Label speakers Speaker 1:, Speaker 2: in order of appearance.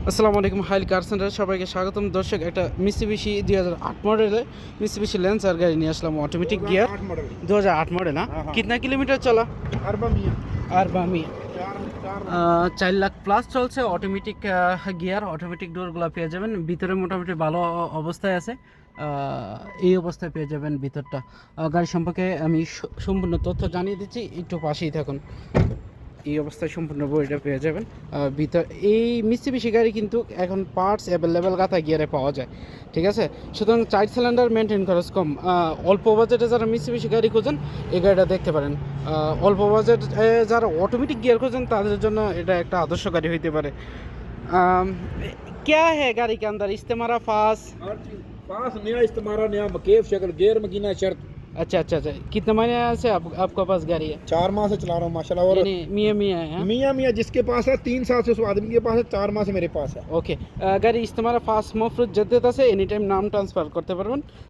Speaker 1: আসসালামু আলাইকুম, হাইল কার সেন্টার সবাইকে স্বাগতম। দর্শক, একটা মিৎসুবিশি 2008 মডেলের মিৎসুবিশি ল্যান্সার গাড়ি নিয়ে আসলাম, অটোমেটিক গিয়ার।
Speaker 2: 2008 model
Speaker 1: 2008 model. हाँ,
Speaker 2: हाँ, हाँ।
Speaker 1: कितना किलोमीटर चला?
Speaker 2: अर्बा मिया
Speaker 1: আরবা মিয়া।
Speaker 2: चार चार
Speaker 1: 4 লাখ প্লাস চলছে। অটোমেটিক গিয়ার, অটোমেটিক ডোরগুলো পেয়ে যাবেন। ভিতরে মোটামুটি ভালো অবস্থায় আছে। এই অবস্থায় পেয়ে যাবেন ভিতরটা। গাড়ি সম্পর্কে আমি সম্পূর্ণ তথ্য জানিয়ে দিচ্ছি, একটু পাশেই থাকুন। এই অবস্থায় সম্পূর্ণ বইটা পেয়ে যাবেন। ভিতর এই মিৎসুবিশি গাড়ি কিন্তু এখন পার্টস অ্যাভেলেবেল গাথা গিয়ারে পাওয়া যায়, ঠিক আছে। সুতরাং 4 সিলিন্ডার, মেনটেন খরচ কম। অল্প বাজেটে যারা মিৎসুবিশি গাড়ি খোঁজেন এই গাড়িটা দেখতে পারেন। অল্প বাজেট যারা অটোমেটিক গিয়ার খোঁজেন তাদের জন্য এটা একটা আদর্শ গাড়ি হইতে পারে। क्या है गाड़ी के अंदर? इस्तेमारा फास।
Speaker 2: हर चीज पास नया इस्तेमारा नया मकेफ शक्ल गेयर मकीना शर्त
Speaker 1: अच्छा अच्छा अच्छा, कितने महीने से आपके पास गाड़ी है?
Speaker 2: 4 माह से चला रहा हूँ माशाल्लाह। और
Speaker 1: यानी मियाँ मियाँ है, हाँ?
Speaker 2: मियाँ मियाँ जिसके पास है 3 साल से उस आदमी के पास है, 4 माह से मेरे पास है।
Speaker 1: ওকে, গাড়ি ইস্তেমারা ফার্স্ট মফরুজ জেদ্দেত আছে, এনি টাইম নাম ট্রান্সফার করতে পারবেন।